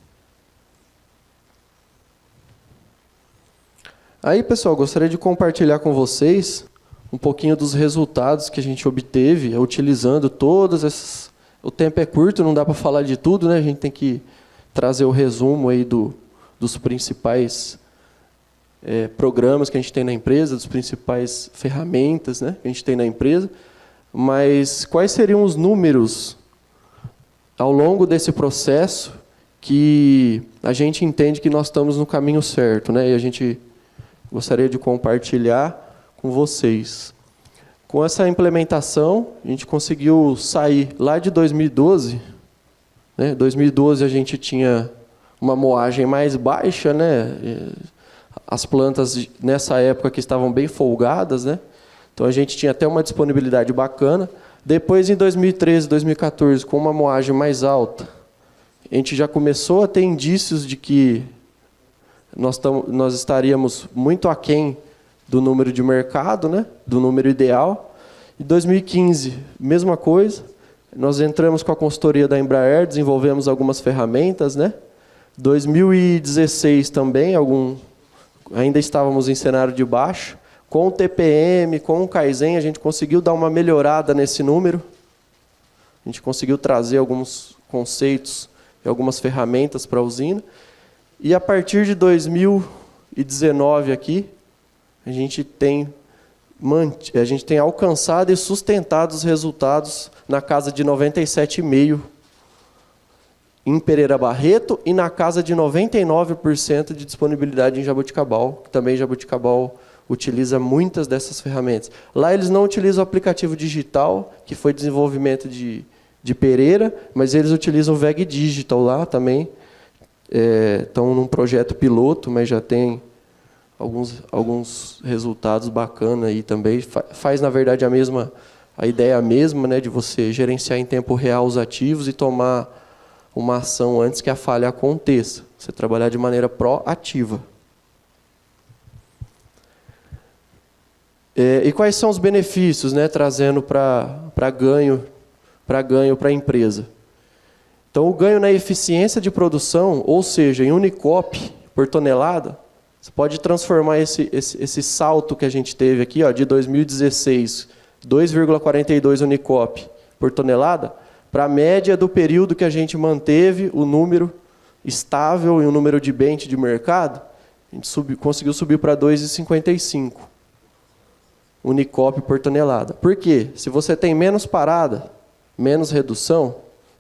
Aí, pessoal, gostaria de compartilhar com vocês um pouquinho dos resultados que a gente obteve utilizando todas essas... O tempo é curto, não dá para falar de tudo, né? A gente tem que trazer o resumo aí dos principais programas que a gente tem na empresa, das principais ferramentas, né, que a gente tem na empresa. Mas quais seriam os números ao longo desse processo que a gente entende que nós estamos no caminho certo, né? E a gente gostaria de compartilhar com vocês. Com essa implementação, a gente conseguiu sair lá de 2012. Né? 2012 a gente tinha uma moagem mais baixa, né? As plantas nessa época que estavam bem folgadas, né? Então a gente tinha até uma disponibilidade bacana. Depois, em 2013, 2014, com uma moagem mais alta, a gente já começou a ter indícios de que nós estaríamos muito aquém do número de mercado, né, do número ideal. Em 2015, mesma coisa. Nós entramos com a consultoria da Embraer, desenvolvemos algumas ferramentas, né? 2016 também, ainda estávamos em cenário de baixo. Com o TPM, com o Kaizen, a gente conseguiu dar uma melhorada nesse número. A gente conseguiu trazer alguns conceitos e algumas ferramentas para a usina. E a partir de 2019 aqui, a gente tem alcançado e sustentado os resultados na casa de 97,5% em Pereira Barreto e na casa de 99% de disponibilidade em Jaboticabal. Também Jaboticabal utiliza muitas dessas ferramentas. Lá eles não utilizam o aplicativo digital, que foi desenvolvimento de Pereira, mas eles utilizam o VEG Digital lá também. Estão num projeto piloto, mas já tem alguns resultados bacanas aí também. Faz, na verdade, a ideia mesma, né, de você gerenciar em tempo real os ativos e tomar uma ação antes que a falha aconteça. Você trabalhar de maneira proativa. E quais são os benefícios, né, trazendo para ganho para a empresa? Então, o ganho na eficiência de produção, ou seja, em Unicop por tonelada, você pode transformar esse salto que a gente teve aqui, ó, de 2016, 2,42 Unicop por tonelada, para a média do período que a gente manteve o número estável e o número de bench de mercado, a gente conseguiu subir para 2,55 Unicop por tonelada. Por quê? Se você tem menos parada, menos redução,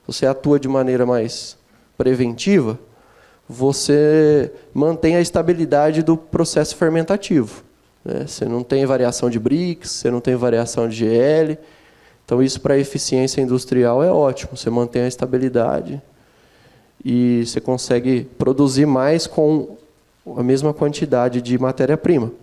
você atua de maneira mais preventiva, você mantém a estabilidade do processo fermentativo, né? Você não tem variação de Brix, você não tem variação de GL. Então, isso para a eficiência industrial é ótimo. Você mantém a estabilidade e você consegue produzir mais com a mesma quantidade de matéria-prima.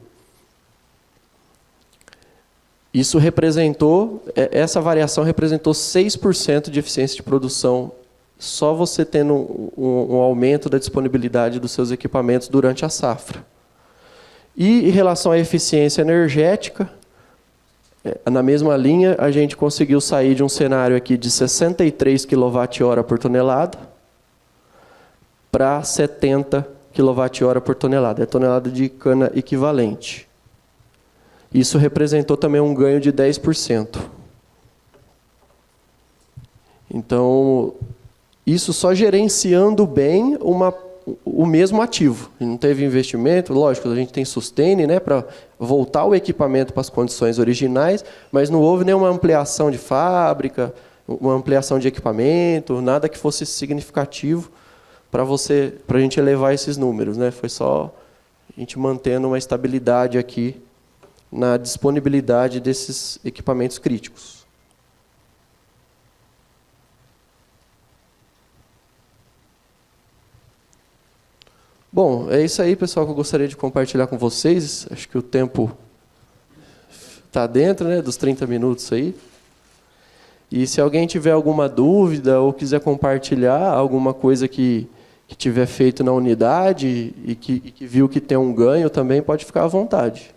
Essa variação representou 6% de eficiência de produção, só você tendo um aumento da disponibilidade dos seus equipamentos durante a safra. E em relação à eficiência energética, na mesma linha, a gente conseguiu sair de um cenário aqui de 63 kWh por tonelada para 70 kWh por tonelada. É tonelada de cana equivalente. Isso representou também um ganho de 10%. Então, isso só gerenciando bem o mesmo ativo. Não teve investimento, lógico, a gente tem sustain, né, para voltar o equipamento para as condições originais, mas não houve nenhuma ampliação de fábrica, uma ampliação de equipamento, nada que fosse significativo para a gente elevar esses números, né? Foi só a gente mantendo uma estabilidade aqui na disponibilidade desses equipamentos críticos. Bom, é isso aí, pessoal, que eu gostaria de compartilhar com vocês. Acho que o tempo está dentro, né, dos 30 minutos aí. E se alguém tiver alguma dúvida ou quiser compartilhar alguma coisa que tiver feito na unidade e que viu que tem um ganho também, pode ficar à vontade.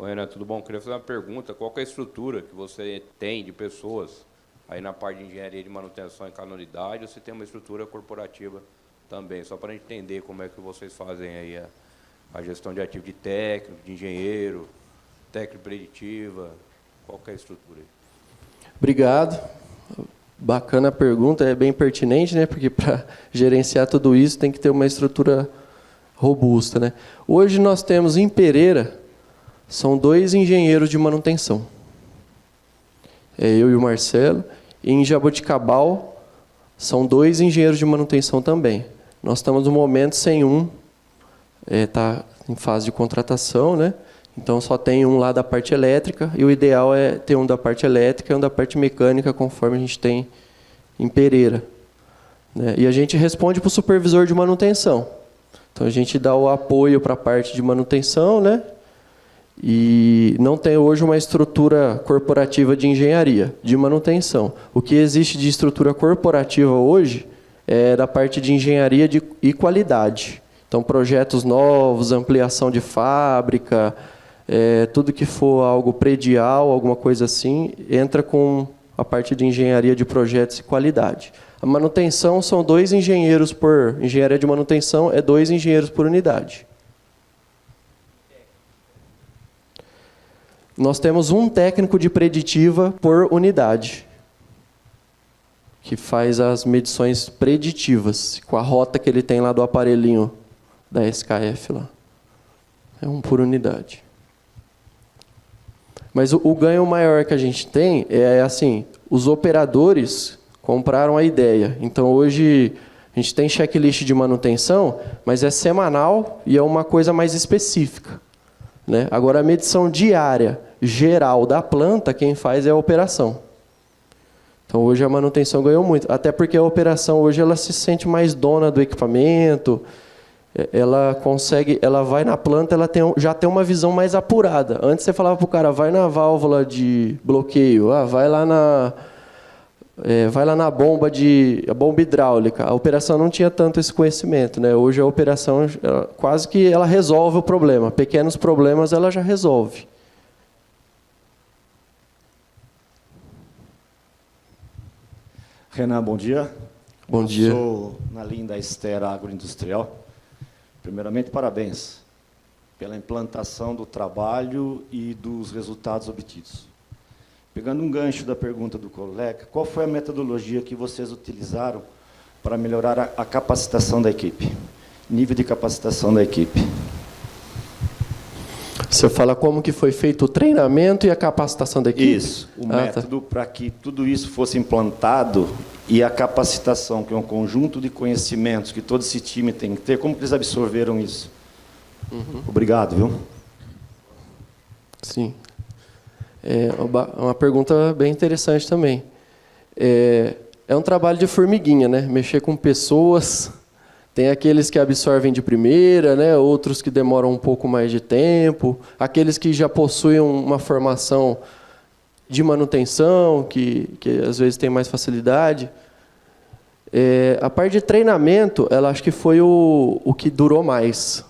Oi, Renan, tudo bom? Queria fazer uma pergunta. Qual que é a estrutura que você tem de pessoas aí na parte de engenharia de manutenção em cada unidade, ou você tem uma estrutura corporativa também? Só para a gente entender como é que vocês fazem aí a gestão de ativo de técnico, de engenheiro, técnico preditiva, qual que é a estrutura aí? Obrigado. Bacana a pergunta, é bem pertinente, né? Porque para gerenciar tudo isso tem que ter uma estrutura robusta, né? Hoje nós temos em Pereira, são 2 engenheiros de manutenção. Eu e o Marcelo. E em Jaboticabal, são 2 engenheiros de manutenção também. Nós estamos no momento sem um, está em fase de contratação, né? Então só tem um lá da parte elétrica, e o ideal é ter um da parte elétrica e um da parte mecânica, conforme a gente tem em Pereira. né? E a gente responde para o supervisor de manutenção. Então, a gente dá o apoio para a parte de manutenção, né? E não tem hoje uma estrutura corporativa de engenharia, de manutenção. O que existe de estrutura corporativa hoje é da parte de engenharia e qualidade. Então, projetos novos, ampliação de fábrica, tudo que for algo predial, alguma coisa assim, entra com a parte de engenharia de projetos e qualidade. A manutenção são 2 engenheiros por... Engenharia de manutenção é 2 engenheiros por unidade. Nós temos um técnico de preditiva por unidade, que faz as medições preditivas, com a rota que ele tem lá do aparelhinho da SKF lá. É um por unidade. Mas o ganho maior que a gente tem é assim, os operadores compraram a ideia. Então, hoje, a gente tem checklist de manutenção, mas é semanal e é uma coisa mais específica, né? Agora, a medição diária, geral da planta, quem faz é a operação. Então, hoje a manutenção ganhou muito. Até porque a operação, hoje, ela se sente mais dona do equipamento, ela consegue, ela vai na planta, ela já tem uma visão mais apurada. Antes você falava para o cara, vai na válvula de bloqueio, vai lá na bomba hidráulica. A operação não tinha tanto esse conhecimento, né? Hoje a operação quase que ela resolve o problema. Pequenos problemas ela já resolve. Renan, bom dia. Bom dia. Sou na linha da Ester Agroindustrial. Primeiramente, parabéns pela implantação do trabalho e dos resultados obtidos. Pegando um gancho da pergunta do colega, qual foi a metodologia que vocês utilizaram para melhorar a capacitação da equipe? Nível de capacitação da equipe. Você fala como que foi feito o treinamento e a capacitação da equipe? Isso, o método para que tudo isso fosse implantado e a capacitação, que é um conjunto de conhecimentos que todo esse time tem que ter, como que eles absorveram isso? Obrigado, viu? Sim. É uma pergunta bem interessante também. É um trabalho de formiguinha, né? Mexer com pessoas. Tem aqueles que absorvem de primeira, né? Outros que demoram um pouco mais de tempo. Aqueles que já possuem uma formação de manutenção, que às vezes tem mais facilidade. A parte de treinamento, ela acho que foi o que durou mais.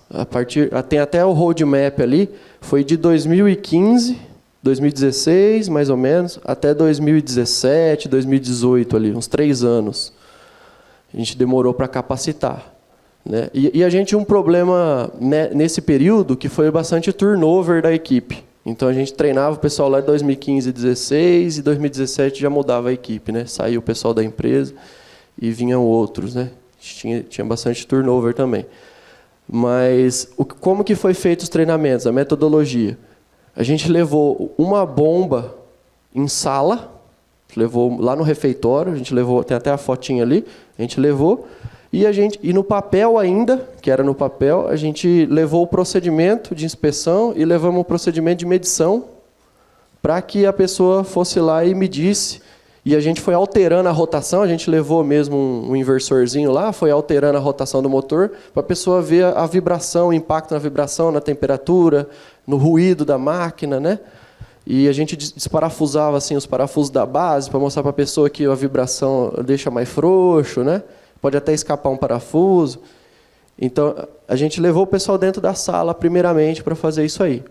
Tem até o roadmap ali, foi de 2015, 2016, mais ou menos, até 2017, 2018, ali, uns 3 anos. A gente demorou para capacitar, né? E a gente tinha um problema, né, nesse período, que foi bastante turnover da equipe. Então, a gente treinava o pessoal lá de 2015, 2016, e 2017 já mudava a equipe, né? Saiu o pessoal da empresa e vinham outros, né? Tinha bastante turnover também. Mas como que foi feito os treinamentos, a metodologia? A gente levou uma bomba em sala, levou lá no refeitório, a gente levou, tem até a fotinha ali, a gente levou, e no papel ainda, que era no papel, a gente levou o procedimento de inspeção e levamos o procedimento de medição para que a pessoa fosse lá e medisse. E a gente foi alterando a rotação, a gente levou mesmo um inversorzinho lá, foi alterando a rotação do motor para a pessoa ver a vibração, o impacto na vibração, na temperatura, no ruído da máquina, né? E a gente desparafusava assim, os parafusos da base para mostrar para a pessoa que a vibração deixa mais frouxo, né? Pode até escapar um parafuso. Então, a gente levou o pessoal dentro da sala, primeiramente, para fazer isso aí.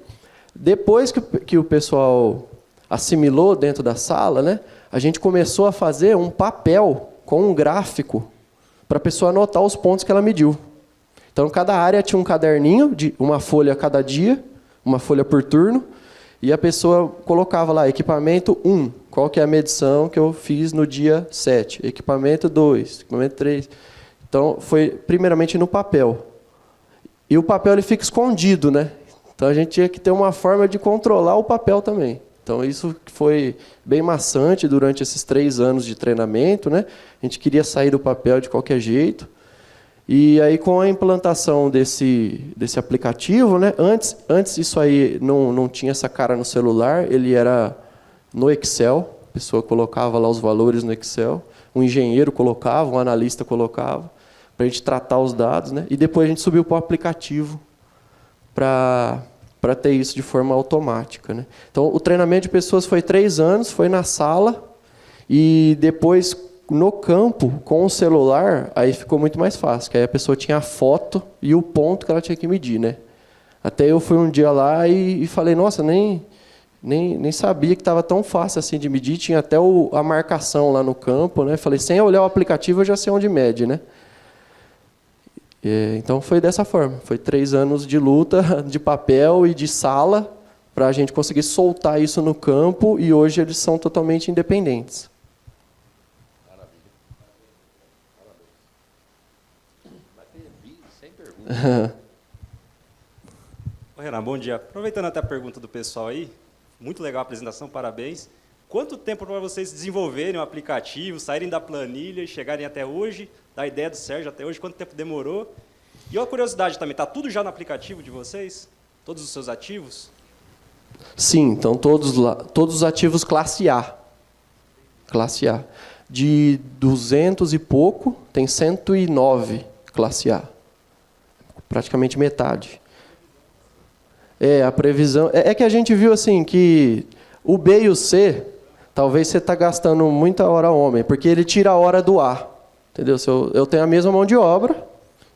Depois que o pessoal assimilou dentro da sala, né, a gente começou a fazer um papel com um gráfico para a pessoa anotar os pontos que ela mediu. Então, cada área tinha um caderninho, de uma folha cada dia, uma folha por turno, e a pessoa colocava lá, equipamento 1, qual que é a medição que eu fiz no dia 7, equipamento 2, equipamento 3. Então, foi primeiramente no papel. E o papel ele fica escondido, né? Então, a gente tinha que ter uma forma de controlar o papel também. Então, isso foi bem maçante durante esses 3 anos de treinamento, né? A gente queria sair do papel de qualquer jeito. E aí, com a implantação desse aplicativo, né? Antes isso aí não tinha essa cara no celular, ele era no Excel, a pessoa colocava lá os valores no Excel. um engenheiro colocava, um analista colocava, para a gente tratar os dados, né? E depois a gente subiu para o aplicativo para ter isso de forma automática, né? Então, o treinamento de pessoas foi 3 anos, foi na sala, e depois, no campo, com o celular, aí ficou muito mais fácil, que aí a pessoa tinha a foto e o ponto que ela tinha que medir, né? Até eu fui um dia lá e falei, nossa, nem sabia que estava tão fácil assim de medir, tinha até a marcação lá no campo, né? Falei, sem olhar o aplicativo, eu já sei onde mede, né? Então, foi dessa forma. Foi 3 anos de luta, de papel e de sala, para a gente conseguir soltar isso no campo, e hoje eles são totalmente independentes. Maravilha. Vai ter vídeo sem pergunta. Ô, Renan, bom dia. Aproveitando até a pergunta do pessoal aí, muito legal a apresentação, parabéns. Quanto tempo para vocês desenvolverem o aplicativo, saírem da planilha e chegarem até hoje, da ideia do Sérgio até hoje, quanto tempo demorou? E uma curiosidade também, está tudo já no aplicativo de vocês? Todos os seus ativos? Sim, então todos os ativos classe A. Classe A. De 200 e pouco, tem 109 classe A. Praticamente metade. A previsão... É que a gente viu assim, que o B e o C, talvez você está gastando muita hora homem, porque ele tira a hora do A. Entendeu? Se eu tenho a mesma mão de obra,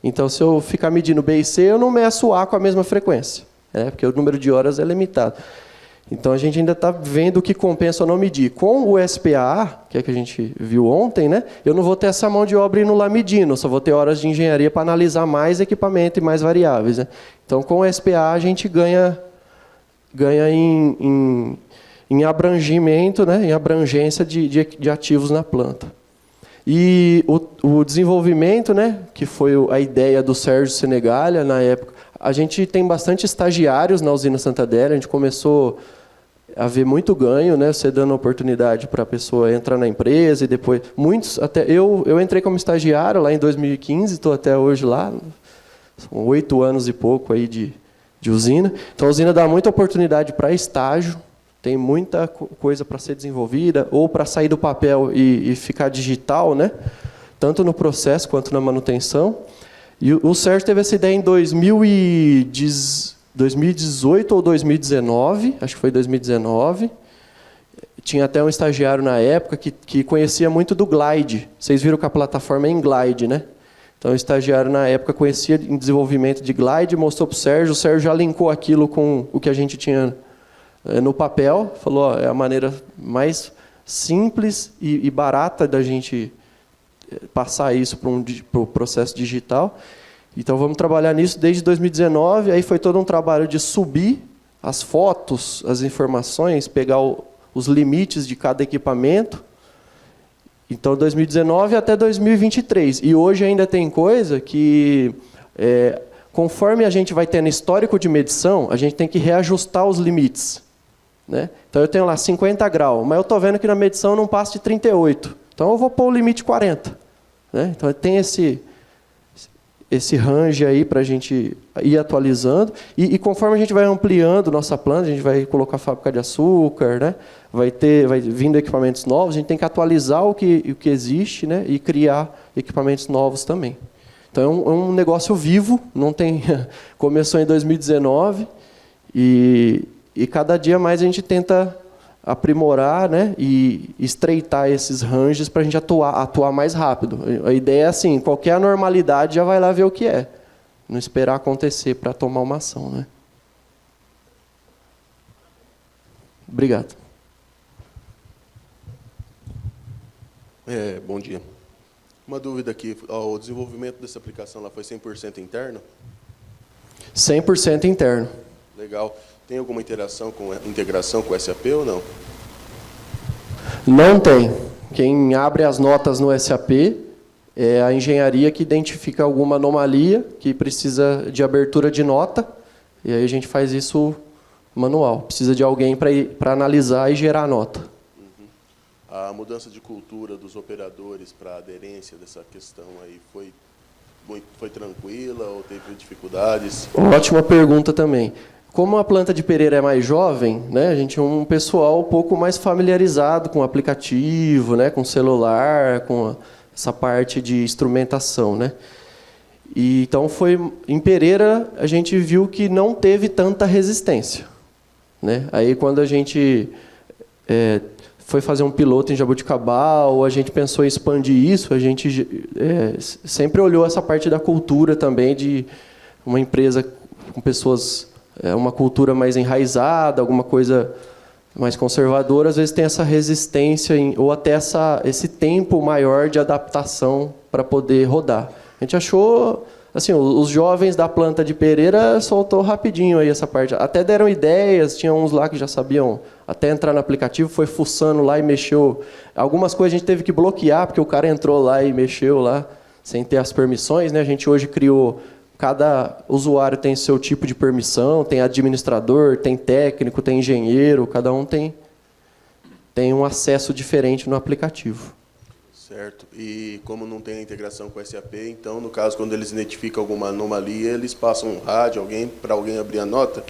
então se eu ficar medindo B e C, eu não meço o A com a mesma frequência. Porque o número de horas é limitado. Então, a gente ainda está vendo o que compensa ou não medir. Com o SPA, que é que a gente viu ontem, né, eu não vou ter essa mão de obra indo lá medindo, eu só vou ter horas de engenharia para analisar mais equipamento e mais variáveis. Né? Então, com o SPA, a gente ganha em abrangimento, né, em abrangência de ativos na planta. E o desenvolvimento, né, que foi a ideia do Sérgio Senegalha, na época, a gente tem bastante estagiários na usina Santa Adélia, a gente começou a ver muito ganho, né, você dando oportunidade para a pessoa entrar na empresa, e depois, muitos, até eu entrei como estagiário lá em 2015, estou até hoje lá, são 8 anos e pouco aí de usina. Então, a usina dá muita oportunidade para estágio, tem muita coisa para ser desenvolvida, ou para sair do papel e ficar digital, né? Tanto no processo quanto na manutenção. E o Sérgio teve essa ideia em 2018 ou 2019, acho que foi 2019. Tinha até um estagiário na época que conhecia muito do Glide. Vocês viram que a plataforma é em Glide, né? Então, o estagiário na época conhecia em desenvolvimento de Glide, mostrou para o Sérgio já linkou aquilo com o que a gente tinha no papel, falou, é a maneira mais simples e barata da gente passar isso para o processo digital. Então, vamos trabalhar nisso desde 2019, aí foi todo um trabalho de subir as fotos, as informações, pegar os limites de cada equipamento. Então, 2019 até 2023. E hoje ainda tem coisa que, conforme a gente vai tendo histórico de medição, a gente tem que reajustar os limites. Né? Então, eu tenho lá 50 graus, mas eu estou vendo que na medição não passa de 38. Então, eu vou pôr o limite 40. Né? Então, tem esse range aí para a gente ir atualizando. E conforme a gente vai ampliando nossa planta, a gente vai colocar fábrica de açúcar, né? vai vindo equipamentos novos, a gente tem que atualizar o que existe, né? E criar equipamentos novos também. Então, é um negócio vivo, não tem começou em 2019 e cada dia mais a gente tenta aprimorar, né, e estreitar esses ranges para a gente atuar mais rápido. A ideia é assim, qualquer anormalidade já vai lá ver o que é. Não esperar acontecer para tomar uma ação. Né? Obrigado. Bom dia. Uma dúvida aqui, o desenvolvimento dessa aplicação lá foi 100% interno? 100% interno. Legal. Tem alguma integração com o SAP ou não? Não tem. Quem abre as notas no SAP é a engenharia que identifica alguma anomalia que precisa de abertura de nota, e aí a gente faz isso manual. Precisa de alguém para analisar e gerar a nota. Uhum. A mudança de cultura dos operadores para a aderência dessa questão aí foi tranquila ou teve dificuldades? Ótima pergunta também. Como a planta de pereira é mais jovem, né, a gente é um pessoal um pouco mais familiarizado com o aplicativo, né, com o celular, com essa parte de instrumentação, né? E então em Pereira a gente viu que não teve tanta resistência, né? Aí quando a gente foi fazer um piloto em Jaboticabal, a gente pensou em expandir isso, a gente sempre olhou essa parte da cultura também, de uma empresa com pessoas, uma cultura mais enraizada, alguma coisa mais conservadora, às vezes tem essa resistência, ou até esse tempo maior de adaptação para poder rodar. A gente achou, assim, os jovens da planta de Pereira soltou rapidinho aí essa parte. Até deram ideias, tinha uns lá que já sabiam até entrar no aplicativo, foi fuçando lá e mexeu. Algumas coisas a gente teve que bloquear, porque o cara entrou lá e mexeu lá, sem ter as permissões, né? A gente hoje criou, cada usuário tem seu tipo de permissão, tem administrador, tem técnico, tem engenheiro, cada um tem um acesso diferente no aplicativo. Certo. E como não tem a integração com o SAP, então, no caso, quando eles identificam alguma anomalia, eles passam um rádio para alguém abrir a nota?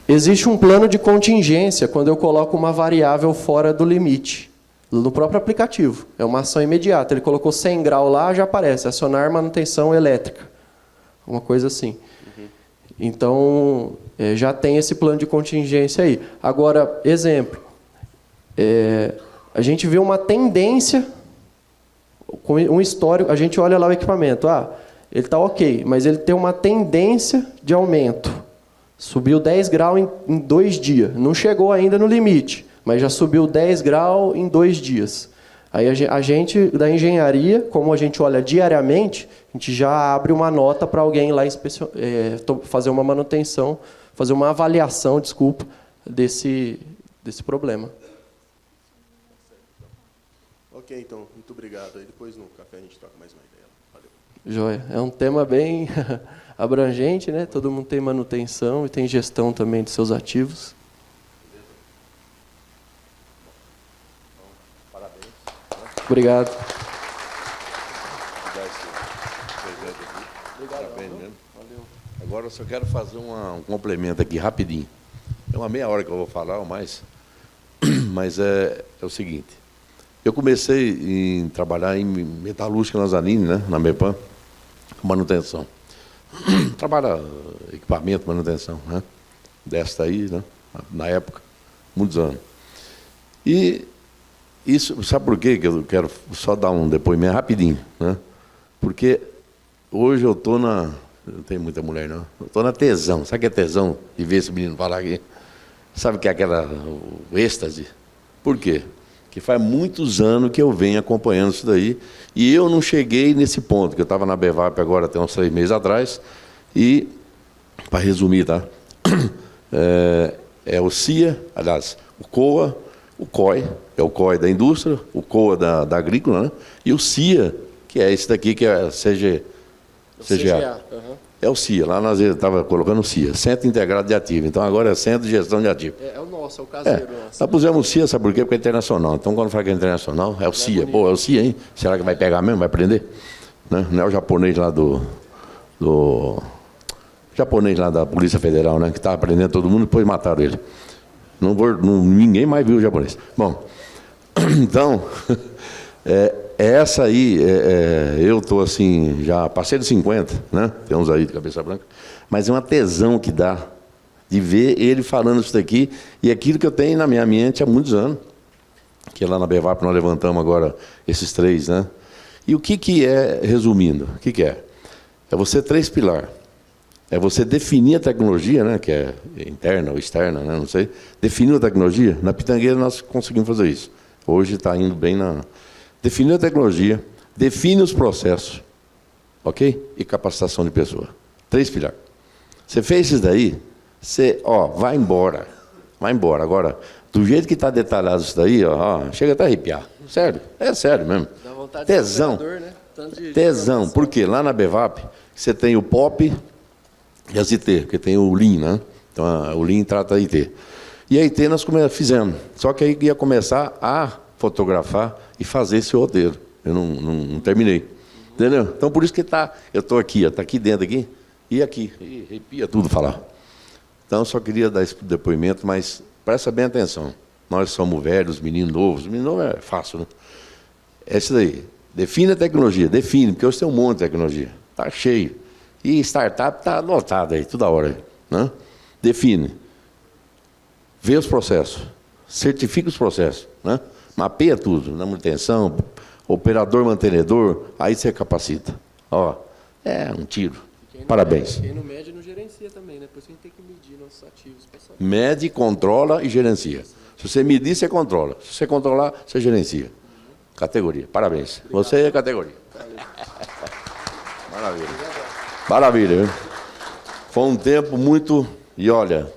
Existe um plano de contingência quando eu coloco uma variável fora do limite, no próprio aplicativo. É uma ação imediata. Ele colocou 100 graus lá, já aparece, acionar manutenção elétrica. Uma coisa assim. Uhum. Então, já tem esse plano de contingência aí. Agora, exemplo, a gente vê uma tendência, um histórico, a gente olha lá o equipamento, ele está ok, mas ele tem uma tendência de aumento. Subiu 10 graus em 2 dias. Não chegou ainda no limite, mas já subiu 10 graus em 2 dias. Aí a gente, da engenharia, como a gente olha diariamente, a gente já abre uma nota para alguém lá fazer uma manutenção, fazer uma avaliação, desculpa, desse problema. Ok, então, muito obrigado. Aí depois no café a gente troca mais uma ideia. Valeu. Joia. É um tema bem abrangente, né? Todo mundo tem manutenção e tem gestão também de seus ativos. Parabéns. Obrigado. Parabéns mesmo. Agora eu só quero fazer um complemento aqui, rapidinho. É uma meia hora que eu vou falar ou mais. Mas é o seguinte. Eu comecei a trabalhar em metalúrgica na Zanini, né, na MEPAM, com manutenção. Trabalha equipamento, manutenção, né? Desta aí, né? Na época, muitos anos. E isso, sabe por quê que eu quero só dar um depoimento rapidinho, né? Porque hoje eu estou não tenho muita mulher, não. Eu estou na tesão. Sabe o que é tesão de ver esse menino falar aqui? Sabe o que é o êxtase? Por quê? Porque faz muitos anos que eu venho acompanhando isso daí, e eu não cheguei nesse ponto, que eu estava na Bevap agora até uns 3 meses atrás, e, para resumir, tá? O CIA, aliás, o COA, o COI, é o COI da indústria, o COA da agrícola, né? E o CIA, que é esse daqui, que é CGA. Uhum. É o CIA, lá nós estávamos colocando o CIA, Centro Integrado de Ativo. Então agora é Centro de Gestão de Ativo. É o nosso, é o caseiro. Nós pusemos o CIA, sabe por quê? Porque é internacional. Então quando fala que é internacional, é o CIA. Pô, é o CIA, hein? Será que vai pegar mesmo? Vai prender? Né? Não é o japonês lá japonês lá da Polícia Federal, né? Que estava prendendo todo mundo e depois mataram ele. Ninguém mais viu o japonês. Bom, então, essa aí, eu estou assim, já passei de 50, né? Tem uns aí de cabeça branca, mas é uma tesão que dá de ver ele falando isso daqui, e aquilo que eu tenho na minha mente há muitos anos, que lá na Bevap nós levantamos agora esses 3, né? E o que é, resumindo, o que é? É você 3 pilares. É você definir a tecnologia, né? Que é interna ou externa, né? Não sei. Definir a tecnologia. Na Pitangueira nós conseguimos fazer isso. Hoje está indo bem na... Definir a tecnologia, define os processos, ok? E capacitação de pessoa. 3 pilares. Você fez isso daí, você, vai embora. Vai embora. Agora, do jeito que está detalhado isso daí, chega até a arrepiar. Sério, é sério mesmo. Dá vontade tesão. de né? Tesão. Por quê? Lá na Bevap, você tem o POP e as IT, porque tem o Lean, né? Então, o Lean trata a IT. E a IT nós fizemos. Só que aí ia começar a fotografar e fazer esse roteiro. Eu não terminei. Entendeu? Então, por isso que eu estou aqui, está aqui dentro, aqui, e aqui. E arrepia tudo falar. Então, eu só queria dar esse depoimento, mas presta bem atenção. Nós somos velhos, meninos novos. Menino novo é fácil, né? É isso daí. Define a tecnologia, define, porque hoje tem um monte de tecnologia. Está cheio. E startup está lotado aí, toda hora. Né? Define. Vê os processos. Certifica os processos. Né? Mapeia tudo. Na manutenção, operador, mantenedor, aí você capacita. Ó, é um tiro. Parabéns. Quem não mede não gerencia também, né? Por isso a gente tem que medir nossos ativos. Mede, controla e gerencia. Se você medir, você controla. Se você controlar, você gerencia. Categoria. Parabéns. Obrigado. Você é categoria. Maravilha. Maravilha. Viu? Foi um tempo muito... E olha,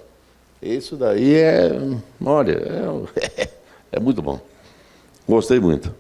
isso daí é... Olha, é muito bom. Gostei muito.